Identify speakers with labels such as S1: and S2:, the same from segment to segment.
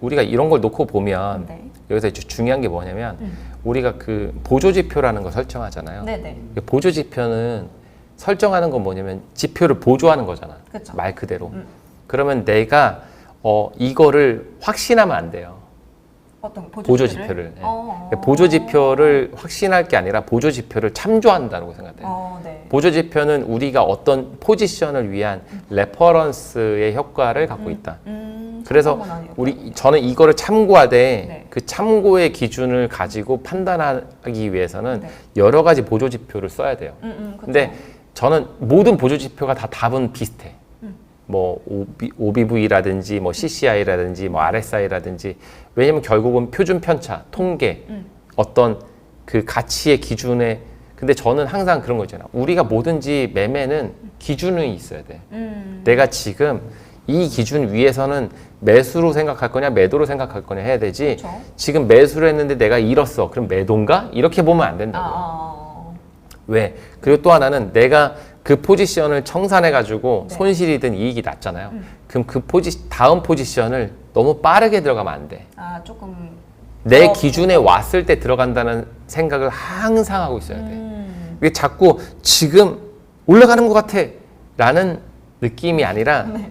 S1: 우리가 이런 걸 놓고 보면
S2: 네.
S1: 여기서 중요한 게 뭐냐면 우리가 그 보조지표라는 거 설정하잖아요.
S2: 네네.
S1: 보조지표는 설정하는 건 뭐냐면 지표를 보조하는 거잖아.
S2: 그쵸.
S1: 말 그대로. 그러면 내가 이거를 확신하면 안 돼요.
S2: 어떤
S1: 보조지표를. 네. 보조지표를 확신할 게 아니라 보조지표를 참조한다고 생각해요.
S2: 네.
S1: 보조지표는 우리가 어떤 포지션을 위한 레퍼런스의 효과를 갖고 있다. 그래서 저는 이거를 참고하되
S2: 네.
S1: 그 참고의 기준을 가지고 판단하기 위해서는
S2: 네.
S1: 여러 가지 보조지표를 써야 돼요. 근데 저는 모든 보조지표가 다 답은 비슷해. 뭐 OBV라든지 뭐 CCI라든지 뭐 RSI라든지 왜냐면 결국은 표준 편차, 통계, 어떤 그 가치의 기준에 근데 저는 항상 그런 거 있잖아. 우리가 뭐든지 매매는 기준이 있어야 돼. 내가 지금 이 기준 위에서는 매수로 생각할 거냐 매도로 생각할 거냐 해야 되지.
S2: 그쵸.
S1: 지금 매수를 했는데 내가 잃었어. 그럼 매도인가? 이렇게 보면 안 된다고. 왜? 그리고 또 하나는 내가 그 포지션을 청산해가지고
S2: 네.
S1: 손실이든 이익이 났잖아요. 그럼 그 다음 포지션을 너무 빠르게 들어가면 안 돼.
S2: 조금
S1: 내 기준에 왔을 때 들어간다는 생각을 항상 하고 있어야 돼. 이게 자꾸 지금 올라가는 것 같아 라는 느낌이 아니라
S2: 네.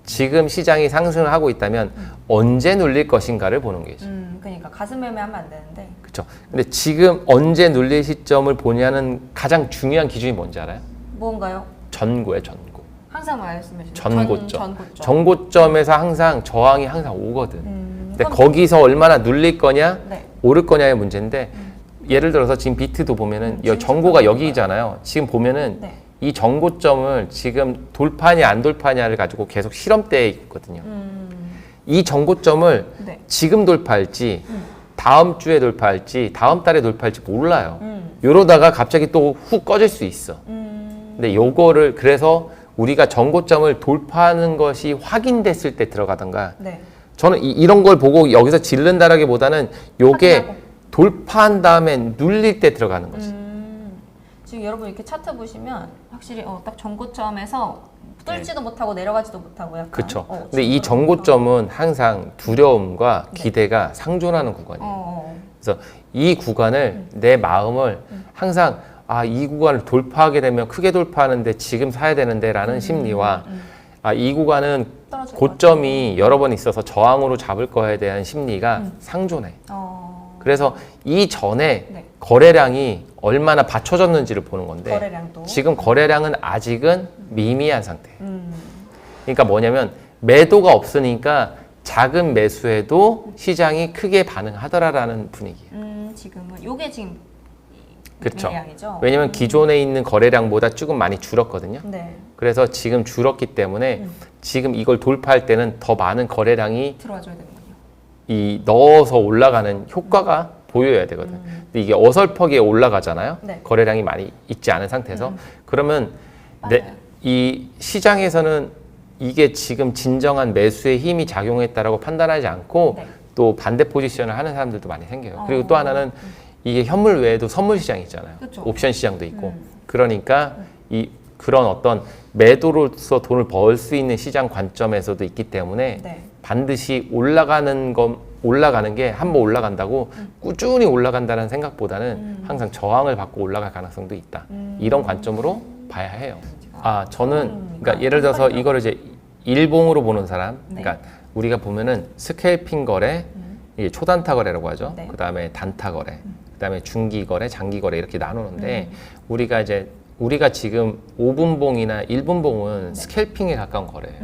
S1: 지금 시장이 상승을 하고 있다면 언제 눌릴 것인가를 보는 게 있어요.
S2: 그러니까 가슴 매매하면 안 되는데.
S1: 그렇죠. 근데 지금 언제 눌릴 시점을 보냐는 가장 중요한 기준이 뭔지 알아요?
S2: 뭔가요?
S1: 전고예요, 전고.
S2: 항상 말씀해 주세요.
S1: 전고점. 전고점에서 항상 저항이 항상 오거든. 근데
S2: 그럼-
S1: 거기서 얼마나 눌릴 거냐,
S2: 네.
S1: 오를 거냐의 문제인데 예를 들어서 지금 비트도 보면은 전고가 여기잖아요. 지금 보면은
S2: 네.
S1: 이 전고점을 지금 돌파냐 안 돌파냐를 가지고 계속 실험대에 있거든요. 이 전고점을
S2: 네.
S1: 지금 돌파할지 다음 주에 돌파할지 다음 달에 돌파할지 몰라요. 이러다가 갑자기 또 훅 꺼질 수 있어. 근데 요거를 그래서 우리가 전고점을 돌파하는 것이 확인됐을 때 들어가던가
S2: 네.
S1: 저는 이런 걸 보고 여기서 질른다라기보다는 요게
S2: 확인하고.
S1: 돌파한 다음에 눌릴 때 들어가는 거지.
S2: 지금 여러분 이렇게 차트 보시면 확실히 딱 전고점에서 뚫지도 못하고 내려가지도 못하고 약간.
S1: 그렇죠. 근데 이 전고점은 항상 두려움과
S2: 네.
S1: 기대가 상존하는 구간이에요.
S2: 네.
S1: 그래서 이 구간을 내 마음을 항상 이 구간을 돌파하게 되면 크게 돌파하는데 지금 사야 되는데 라는 심리와 이 구간은
S2: 떨어질 것
S1: 고점이 여러 번 있어서 저항으로 잡을 거에 대한 심리가 상존해. 그래서 이 전에
S2: 네.
S1: 거래량이 얼마나 받쳐졌는지를 보는 건데
S2: 거래량도.
S1: 지금 거래량은 아직은 미미한 상태예요. 그러니까 뭐냐면 매도가 없으니까 작은 매수에도 시장이 크게 반응하더라라는 분위기예요.
S2: 지금은 요게 지금
S1: 그렇죠.
S2: 매량이죠.
S1: 왜냐면 기존에 있는 거래량보다 조금 많이 줄었거든요.
S2: 네.
S1: 그래서 지금 줄었기 때문에 지금 이걸 돌파할 때는 더 많은 거래량이
S2: 들어와줘야 되는군요.
S1: 넣어서 올라가는 효과가 보여야 되거든. 근데 이게 어설프게 올라가잖아요.
S2: 네.
S1: 거래량이 많이 있지 않은 상태에서. 그러면
S2: 맞아요.
S1: 이 시장에서는 이게 지금 진정한 매수의 힘이 작용했다라고 판단하지 않고
S2: 네.
S1: 또 반대 포지션을 하는 사람들도 많이 생겨요. 그리고 또 하나는 이게 현물 외에도 선물 시장이 있잖아요.
S2: 그쵸.
S1: 옵션 시장도 있고. 그러니까 그런 어떤 매도로서 돈을 벌 수 있는 시장 관점에서도 있기 때문에
S2: 네.
S1: 반드시 올라가는 게 한 번 올라간다고 꾸준히 올라간다는 생각보다는 항상 저항을 받고 올라갈 가능성도 있다. 이런 관점으로 봐야 해요. 저는 그러니까 예를 들어서 이거를 이제 일봉으로 보는 사람,
S2: 네.
S1: 그러니까 우리가 보면은 스캘핑 거래, 이게 초단타 거래라고 하죠.
S2: 네.
S1: 그다음에 단타 거래, 그다음에 중기 거래, 장기 거래 이렇게 나누는데 우리가 지금 5분봉이나 1분봉은 스캘핑에 가까운 거래예요.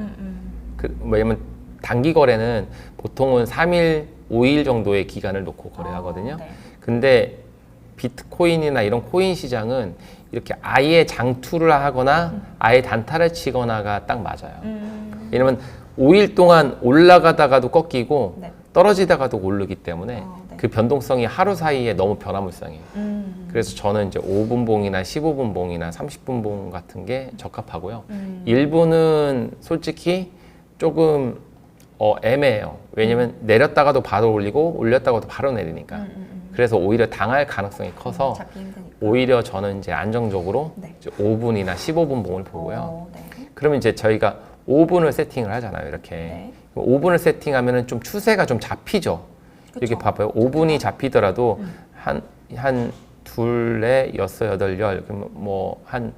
S1: 왜냐면 단기 거래는 보통은 3일, 5일 정도의 기간을 놓고 거래하거든요.
S2: 네.
S1: 근데 비트코인이나 이런 코인 시장은 이렇게 아예 장투를 하거나 아예 단타를 치거나가 딱 맞아요. 왜냐면 5일 동안 올라가다가도 꺾이고
S2: 네.
S1: 떨어지다가도 오르기 때문에
S2: 네.
S1: 그 변동성이 하루 사이에 너무 변화무쌍해요. 그래서 저는 이제 5분봉이나 15분봉이나 30분봉 같은 게 적합하고요. 일부는 솔직히 조금 애매해요. 왜냐면 내렸다가도 바로 올리고 올렸다가도 바로 내리니까. 그래서 오히려 당할 가능성이 커서
S2: 잡기 힘드니까.
S1: 오히려 저는 이제 안정적으로
S2: 네.
S1: 이제 5분이나 15분 봉을 보고요.
S2: 네.
S1: 그러면 이제 저희가 5분을 세팅을 하잖아요. 이렇게.
S2: 네.
S1: 5분을 세팅하면은 좀 추세가 좀 잡히죠. 이렇게 봐봐요. 5분이 잡히더라도 한 둘, 넷, 여섯, 여덟, 열, 그러면 뭐 한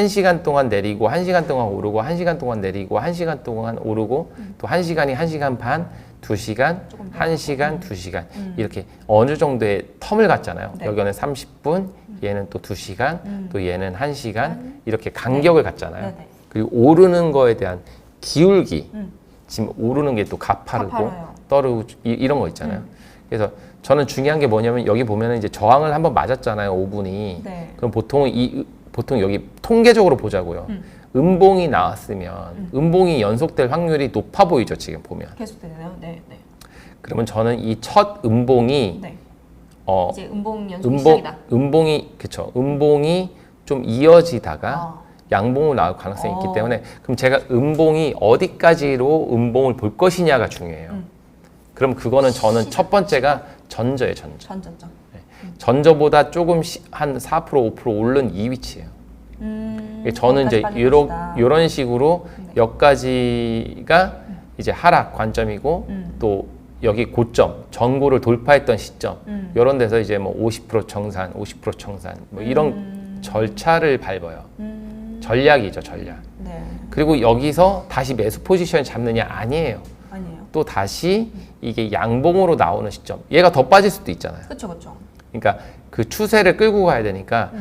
S1: 시간 동안 내리고, 1시간 동안 오르고, 1시간 동안 내리고, 1시간 동안 오르고, 또 1시간이 1시간 반, 2시간, 1시간, 2시간 이렇게 어느 정도의 텀을 갖잖아요.
S2: 네.
S1: 여기는 30분, 얘는 또 2시간, 또 얘는 1시간 이렇게 간격을 갖잖아요.
S2: 네, 네.
S1: 그리고 오르는 거에 대한 기울기, 지금 오르는 게 또 가파르고
S2: 가파라요.
S1: 떨어지고 이런 거 있잖아요. 그래서 저는 중요한 게 뭐냐면 여기 보면은 이제 저항을 한번 맞았잖아요. 5분이.
S2: 네.
S1: 그럼 보통 여기 통계적으로 보자고요. 음봉이 나왔으면 음봉이 연속될 확률이 높아 보이죠. 지금 보면.
S2: 계속되네요. 네, 네.
S1: 그러면 저는 이 첫 음봉이
S2: 네. 이제 음봉 연속 시작이다.
S1: 음봉이 좀 이어지다가
S2: 아.
S1: 양봉으로 나올 가능성이 있기 때문에 그럼 제가 음봉이 어디까지로 음봉을 볼 것이냐가 중요해요. 그럼 그거는 저는 첫 번째가 전저예요, 전저.
S2: 전전전.
S1: 전저보다 조금 한 4%, 5% 오른 이 위치예요. 저는 이제 이런 식으로
S2: 네.
S1: 여기까지가 이제 하락 관점이고 또 여기 고점, 전고를 돌파했던 시점 이런 데서 이제 뭐 50% 정산, 50% 청산 뭐 이런 절차를 밟아요. 전략이죠, 전략.
S2: 네.
S1: 그리고 여기서 다시 매수 포지션 잡느냐 아니에요.
S2: 아니에요.
S1: 또 다시 이게 양봉으로 나오는 시점. 얘가 더 빠질 수도 있잖아요.
S2: 그렇죠, 그렇죠.
S1: 그러니까 그 추세를 끌고 가야 되니까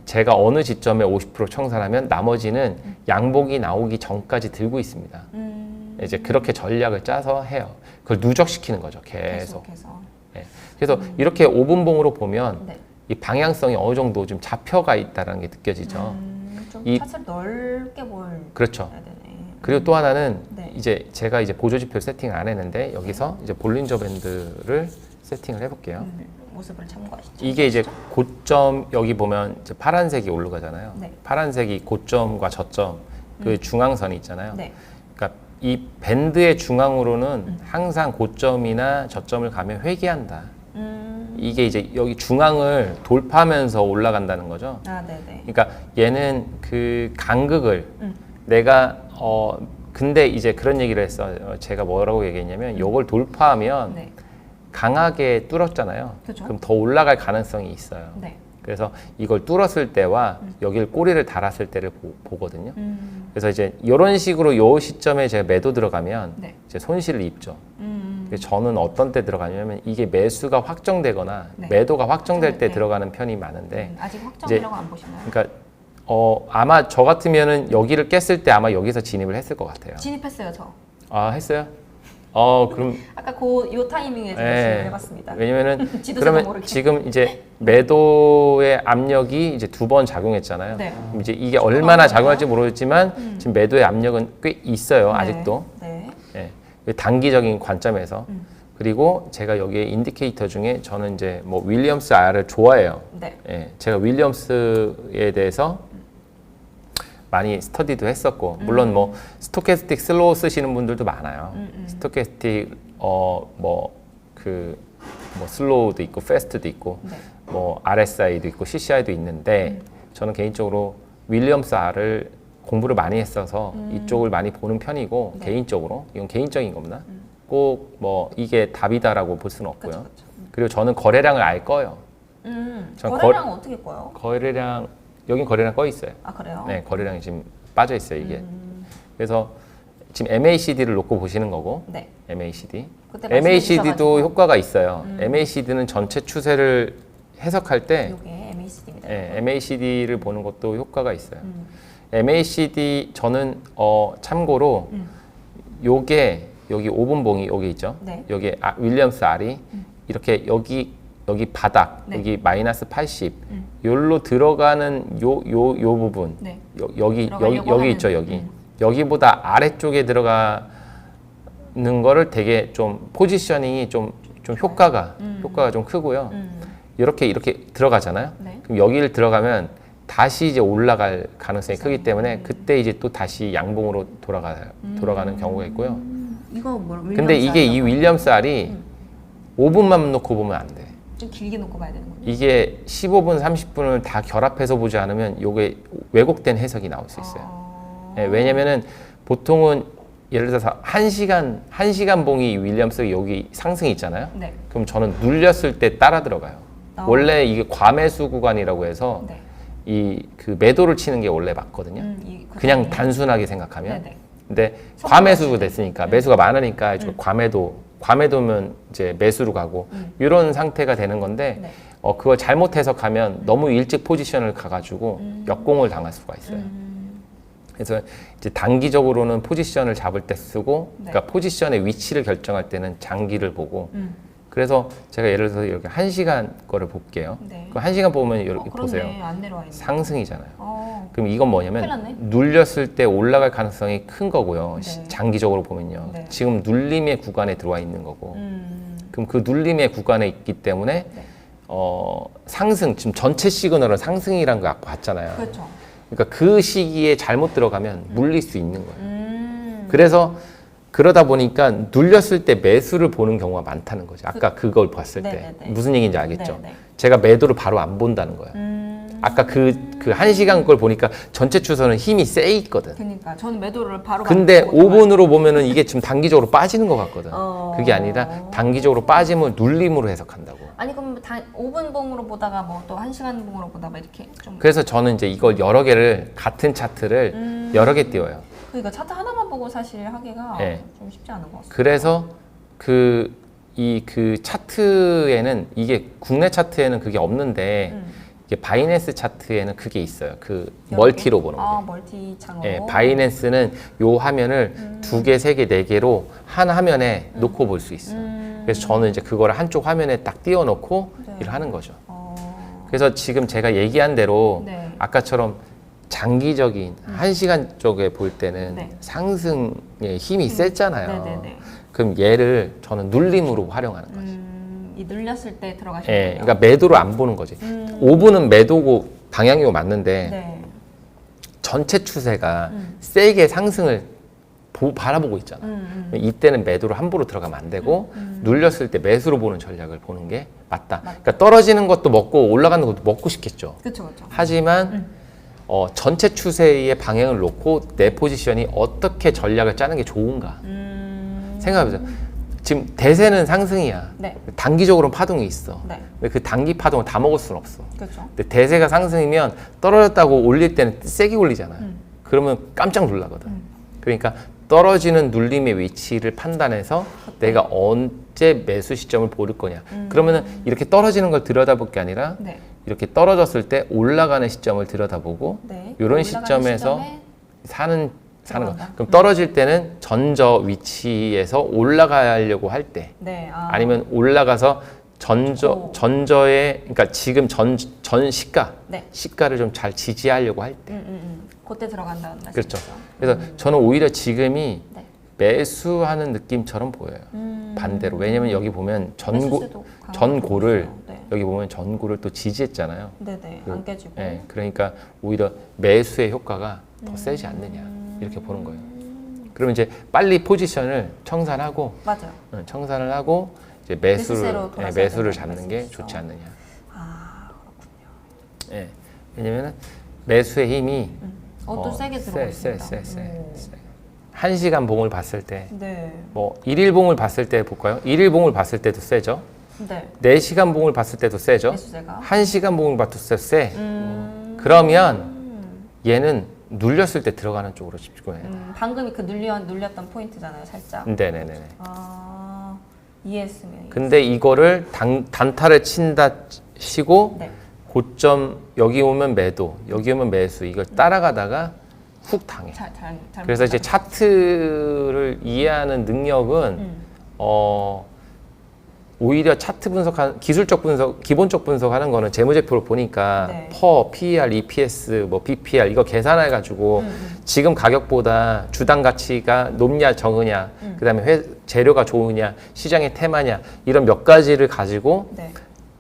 S1: 제가 어느 지점에 50% 청산하면 나머지는 양봉이 나오기 전까지 들고 있습니다. 이제 그렇게 전략을 짜서 해요. 그걸 누적시키는 거죠. 계속.
S2: 계속해서.
S1: 네. 그래서 이렇게 5분봉으로 보면
S2: 네.
S1: 이 방향성이 어느 정도 좀 잡혀가 있다는 게 느껴지죠.
S2: 좀
S1: 이-
S2: 차트를 넓게 보여야
S1: 그렇죠.
S2: 되네.
S1: 그리고 또 하나는
S2: 네.
S1: 이제 제가 이제 보조지표 세팅을 안 했는데 여기서 이제 볼린저 밴드를 세팅을 해볼게요.
S2: 모습을 참고하시죠.
S1: 이게 이제 고점 여기 보면 이제 파란색이 올라가잖아요.
S2: 네.
S1: 파란색이 고점과 저점 그 중앙선이 있잖아요.
S2: 네.
S1: 그러니까 이 밴드의 중앙으로는 항상 고점이나 저점을 가면 회귀한다. 이게 이제 여기 중앙을 돌파하면서 올라간다는 거죠.
S2: 아, 네네.
S1: 그러니까 얘는 그 간극을 내가 근데 이제 그런 얘기를 했어요. 제가 뭐라고 얘기했냐면 이걸 돌파하면
S2: 네.
S1: 강하게 뚫었잖아요.
S2: 그죠.
S1: 그럼 더 올라갈 가능성이 있어요.
S2: 네.
S1: 그래서 이걸 뚫었을 때와 여기를 꼬리를 달았을 때를 보거든요. 그래서 이제 이런 식으로 요 시점에 제가 매도 들어가면
S2: 네.
S1: 이제 손실을 입죠. 그래서 저는 어떤 때 들어가냐면 이게 매수가 확정되거나
S2: 네.
S1: 매도가 확정될 때
S2: 네.
S1: 들어가는 편이 많은데
S2: 아직 확정이라고 안 보시나요?
S1: 그러니까 아마 저 같으면은 여기를 깼을 때 아마 여기서 진입을 했을 것 같아요.
S2: 진입했어요, 저.
S1: 아, 했어요? 그럼
S2: 아까 요 타이밍에 제가
S1: 네.
S2: 진입을 해봤습니다.
S1: 왜냐면은
S2: 지도자도
S1: 그러면
S2: 모르게.
S1: 지금 이제 매도의 압력이 이제 2번 작용했잖아요.
S2: 네.
S1: 그럼 이제 이게 얼마나 작용할지 모르겠지만 지금 매도의 압력은 꽤 있어요.
S2: 네.
S1: 아직도.
S2: 네.
S1: 예. 단기적인 관점에서. 그리고 제가 여기에 인디케이터 중에 저는 이제 뭐 윌리엄스 R을 좋아해요.
S2: 네.
S1: 예. 제가 윌리엄스에 대해서 많이 스터디도 했었고 물론 뭐 스토캐스틱 슬로우 쓰시는 분들도 많아요. 스토캐스틱 슬로우도 있고 패스트도 있고
S2: 네.
S1: 뭐 RSI도 있고 CCI도 있는데 저는 개인적으로 윌리엄스 R을 공부를 많이 했어서 이쪽을 많이 보는 편이고
S2: 네.
S1: 개인적으로 이건 개인적인 겁니다. 꼭 뭐 이게 답이다라고 볼 수는 없고요.
S2: 그쵸, 그쵸.
S1: 그리고 저는 거래량을 알 거예요. 전
S2: 거래량 어떻게 꺼요?
S1: 거래량 여긴 거래량 꺼 있어요.
S2: 아, 그래요?
S1: 네, 거래량이 지금 빠져 있어요, 이게. 그래서 지금 MACD를 놓고 보시는 거고,
S2: 네.
S1: MACD.
S2: 그때
S1: MACD도
S2: 말씀해주셔가지고.
S1: 효과가 있어요. MACD는 전체 추세를 해석할 때
S2: 요게 MACD입니다.
S1: MACD를 보는 것도 효과가 있어요. MACD 저는 참고로 요게 여기 5분봉이 여기 있죠.
S2: 네.
S1: 여기 윌리엄스 R이 이렇게 여기 바닥,
S2: 네.
S1: 여기 마이너스 80, 여기로 들어가는 요 부분,
S2: 네.
S1: 여기
S2: 들어가려고 하는.
S1: 있죠, 여기. 여기보다 아래쪽에 들어가는 거를 되게 좀 포지셔닝이 좀 효과가 좀 크고요. 이렇게 들어가잖아요.
S2: 네.
S1: 그럼 여기를 들어가면 다시 이제 올라갈 가능성이 크기 때문에 그때 이제 또 다시 양봉으로 돌아가는 경우가 있고요.
S2: 이거 뭐
S1: 근데 이게 이 윌리엄스 R이 5분만 놓고 보면 안 돼.
S2: 좀 길게 놓고 봐야 되는 거죠.
S1: 이게 15분, 30분을 다 결합해서 보지 않으면 요게 왜곡된 해석이 나올 수 있어요. 예, 왜냐면은 보통은 예를 들어서 1시간 봉이 윌리엄스 여기 상승이 있잖아요.
S2: 네.
S1: 그럼 저는 눌렸을 때 따라 들어가요. 원래 이게 과매수 구간이라고 해서
S2: 네.
S1: 이 그 매도를 치는 게 원래 맞거든요. 그냥 단순하게 생각하면.
S2: 네네.
S1: 근데 과매수가 됐으니까 매수가 많으니까 과매도면 이제 매수로 가고 이런 상태가 되는 건데
S2: 네.
S1: 그걸 잘못 해석하면 너무 일찍 포지션을 가가지고 역공을 당할 수가 있어요. 그래서 이제 단기적으로는 포지션을 잡을 때 쓰고,
S2: 네.
S1: 그러니까 포지션의 위치를 결정할 때는 장기를 보고. 그래서 제가 예를 들어서 이렇게 1시간 거를 볼게요.
S2: 네.
S1: 그 1시간 보면 이렇게
S2: 그렇네.
S1: 보세요.
S2: 안 내려와 있네.
S1: 상승이잖아요.
S2: 어.
S1: 그럼 이건 뭐냐면
S2: 큰일 났네.
S1: 눌렸을 때 올라갈 가능성이 큰 거고요.
S2: 네.
S1: 장기적으로 보면요.
S2: 네.
S1: 지금 눌림의 구간에 들어와 있는 거고. 그럼 그 눌림의 구간에 있기 때문에
S2: 네.
S1: 상승, 지금 전체 시그널은 상승이라는 거 아까 봤잖아요.
S2: 그렇죠.
S1: 그러니까 그 시기에 잘못 들어가면 물릴 수 있는 거예요. 그래서 그러다 보니까 눌렸을 때 매수를 보는 경우가 많다는 거죠. 아까 그걸 봤을 때
S2: 네네네.
S1: 무슨 얘기인지 알겠죠?
S2: 네네.
S1: 제가 매도를 바로 안 본다는 거예요. 아까 그 1시간 걸 보니까 전체 추세는 힘이 세 있거든.
S2: 그러니까 저는 매도를 바로
S1: 근데
S2: 받고
S1: 5분으로 보면은 이게 지금 단기적으로 빠지는 것 같거든.
S2: 어.
S1: 그게 아니라 단기적으로 빠짐을 눌림으로 해석한다고.
S2: 아니 그럼 5분 봉으로 보다가 뭐 또 1시간 봉으로 보다가 이렇게 좀
S1: 그래서 저는 이제 이걸 여러 개를 같은 차트를 여러 개 띄워요.
S2: 그러니까 차트 하나만 보고 사실 하기가
S1: 네.
S2: 좀 쉽지 않은 것 같아요.
S1: 그래서 그 차트에는 이게 국내 차트에는 그게 없는데 이게 바이낸스 차트에는 그게 있어요. 그
S2: 여러
S1: 멀티로
S2: 개?
S1: 보는 게.
S2: 아 멀티 창으로.
S1: 예, 바이낸스는 요 화면을 2개, 3개, 4개로 한 화면에 놓고 볼 수 있어요. 그래서 저는 이제 그거를 한쪽 화면에 딱 띄워놓고
S2: 네.
S1: 일을 하는 거죠.
S2: 어.
S1: 그래서 지금 제가 얘기한 대로
S2: 네.
S1: 아까처럼 장기적인 1시간 쪽에 볼 때는
S2: 네.
S1: 상승의 힘이 셌잖아요.
S2: 네네네.
S1: 그럼 얘를 저는 눌림으로 활용하는 거지.
S2: 이 눌렸을 때 들어가시면
S1: 예,
S2: 돼요.
S1: 그러니까 매도를 안 보는 거지. 5분은 매도고 방향이고 맞는데
S2: 네.
S1: 전체 추세가 세게 상승을 바라보고 있잖아. 이때는 매도로 함부로 들어가면 안 되고 눌렸을 때 매수로 보는 전략을 보는 게 맞다. 그러니까 떨어지는 것도 먹고 올라가는 것도 먹고 싶겠죠.
S2: 그렇죠, 그렇죠.
S1: 하지만 전체 추세의 방향을 놓고 내 포지션이 어떻게 전략을 짜는 게 좋은가 생각해보세요. 지금 대세는 상승이야.
S2: 네.
S1: 단기적으로는 파동이 있어.
S2: 네.
S1: 근데 그 단기 파동을 다 먹을 수는 없어.
S2: 그렇죠.
S1: 근데 대세가 상승이면 떨어졌다고 올릴 때는 세게 올리잖아요. 그러면 깜짝 놀라거든. 그러니까 떨어지는 눌림의 위치를 판단해서 내가 언제 매수 시점을 고를 거냐. 그러면은 이렇게 떨어지는 걸 들여다볼 게 아니라
S2: 네.
S1: 이렇게 떨어졌을 때 올라가는 시점을 들여다보고
S2: 네.
S1: 이런
S2: 올라가는
S1: 시점에서
S2: 시점에
S1: 사는 거.
S2: 들어간다.
S1: 그럼 떨어질 때는 전저 위치에서 올라가려고 할 때,
S2: 네.
S1: 아니면 올라가서
S2: 오.
S1: 전저의 그러니까 지금 전 시가
S2: 네.
S1: 시가를 좀 잘 지지하려고 할 때.
S2: 그때 들어간다는 말씀이죠.
S1: 그렇죠. 그래서 저는 오히려 지금이
S2: 네.
S1: 매수하는 느낌처럼 보여요. 반대로. 왜냐면 여기 보면
S2: 매수세도 강하고
S1: 전고를
S2: 있어요. 네.
S1: 여기 보면 전고를 또 지지했잖아요.
S2: 네네.
S1: 그,
S2: 안 깨지고.
S1: 예, 그러니까 오히려 매수의 효과가 더 세지 않느냐 이렇게 보는 거예요. 그러면 이제 빨리 포지션을 청산하고
S2: 맞아요.
S1: 청산을 하고 이제 매수를
S2: 매수세로 돌아서야
S1: 매수를
S2: 된다는
S1: 잡는 게
S2: 말씀이시죠.
S1: 좋지 않느냐.
S2: 아 그렇군요.
S1: 예. 왜냐면은 매수의 힘이
S2: 또 세게 들어가 있습니다.
S1: 세. 1시간 봉을 봤을 때,
S2: 네.
S1: 뭐 1일 봉을 봤을 때 볼까요? 1일 봉을 봤을 때도 세죠.
S2: 네.
S1: 4시간 봉을 봤을 때도 세죠.
S2: 매수세가.
S1: 1시간 봉을 봤을 때도 세. 그러면 얘는 눌렸을 때 들어가는 쪽으로 집중해요.
S2: 방금이 그 눌렸던 포인트잖아요, 살짝.
S1: 네네네.
S2: 아 이해했으면.
S1: 근데 이거를 단타를 친다 치고
S2: 네.
S1: 고점 여기 오면 매도, 여기 오면 매수 이걸 따라가다가 훅 당해.
S2: 잘
S1: 그래서 이제 차트를 이해하는 능력은 오히려 차트 분석한 기술적 분석, 기본적 분석하는 거는 재무제표를 보니까
S2: 네.
S1: 퍼, PER, EPS, 뭐 BPR 이거 계산해 가지고 지금 가격보다 주당 가치가 높냐 적으냐, 그다음에 재료가 좋으냐, 시장의 테마냐 이런 몇 가지를 가지고
S2: 네.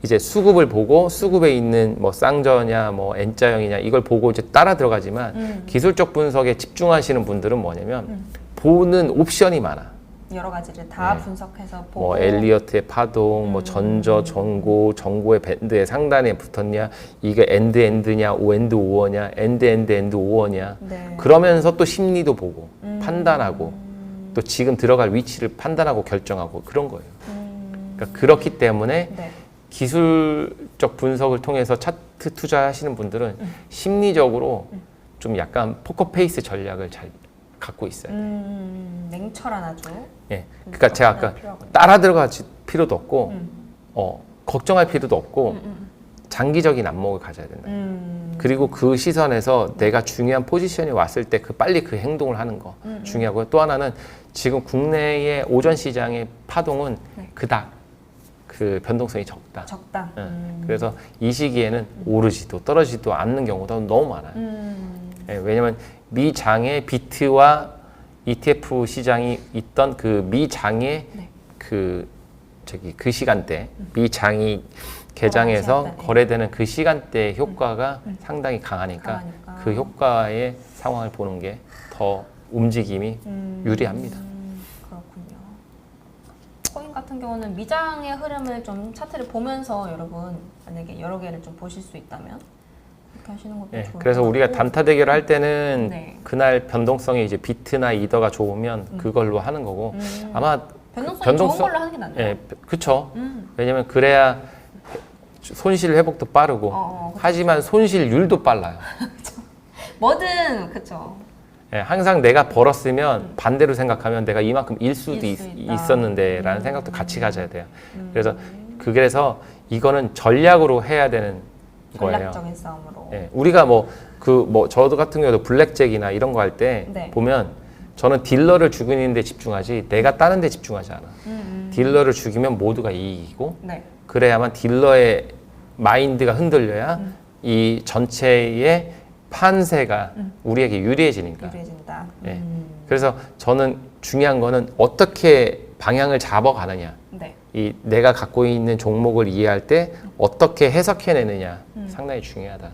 S1: 이제 수급을 보고 수급에 있는 뭐 쌍저냐 뭐 N자형이냐 이걸 보고 이제 따라 들어가지만 기술적 분석에 집중하시는 분들은 뭐냐면 보는 옵션이 많아.
S2: 여러 가지를 다
S1: 네.
S2: 분석해서 보고.
S1: 뭐 엘리어트의 파동, 뭐 전저, 전고의 밴드의 상단에 붙었냐, 이게 엔드냐, 오어냐, 엔드 오어냐.
S2: 네.
S1: 그러면서 또 심리도 보고 판단하고 또 지금 들어갈 위치를 판단하고 결정하고 그런 거예요. 그러니까 그렇기 때문에
S2: 네.
S1: 기술적 분석을 통해서 차트 투자하시는 분들은 심리적으로 좀 약간 포커페이스 전략을 잘 갖고 있어요.
S2: 냉철한 아주.
S1: 예. 그러니까 제가 아까
S2: 필요하군요.
S1: 따라 들어갈 필요도 없고, 걱정할 필요도 없고, 장기적인 안목을 가져야 된다. 그리고 그 시선에서 내가 중요한 포지션이 왔을 때 빨리 그 행동을 하는 거 중요하고요. 또 하나는 지금 국내의 오전 시장의 파동은
S2: 네.
S1: 그닥 그 변동성이 적다.
S2: 적당.
S1: 예. 그래서 이 시기에는 오르지도 떨어지도 않는 경우가 너무 많아요. 예, 왜냐면 미장의 비트와 ETF 시장이 있던 그 미장의
S2: 네.
S1: 그 시간대, 미장이 개장해서
S2: 시간대.
S1: 거래되는 그 시간대의 효과가 상당히 강하니까 그 효과의 상황을 보는 게 더 움직임이 유리합니다.
S2: 그렇군요. 코인 같은 경우는 미장의 흐름을 좀 차트를 보면서 여러분 만약에 여러 개를 좀 보실 수 있다면 이렇게 하시는 것도
S1: 예,
S2: 좋을
S1: 그래서
S2: 것
S1: 우리가
S2: 같고.
S1: 단타 대결을 할 때는
S2: 네.
S1: 그날 변동성이 이제 비트나 이더가 좋으면 그걸로 하는 거고 아마
S2: 변동성이 좋은 걸로 하는 게 낫네요.
S1: 예, 그쵸. 왜냐면 그래야 손실 회복도 빠르고
S2: 그쵸.
S1: 하지만 손실률도 빨라요.
S2: 뭐든 그쵸.
S1: 예, 항상 내가 벌었으면 반대로 생각하면 내가 이만큼 일 수도
S2: 일 수 있다.
S1: 있었는데 라는 생각도 같이 가져야 돼요. 그래서 이거는 전략으로 해야 되는 거예요.
S2: 전략적인 싸움으로.
S1: 예, 우리가 저도 같은 경우도 블랙잭이나 이런 거 할 때
S2: 네.
S1: 보면 저는 딜러를 죽이는 데 집중하지 내가 따는 데 집중하지 않아. 딜러를 죽이면 모두가 이익이고
S2: 네.
S1: 그래야만 딜러의 마인드가 흔들려야 이 전체의 판세가 우리에게 유리해지니까.
S2: 유리해진다.
S1: 예. 그래서 저는 중요한 거는 어떻게 방향을 잡아가느냐.
S2: 네.
S1: 이 내가 갖고 있는 종목을 이해할 때 어떻게 해석해내느냐 상당히 중요하다.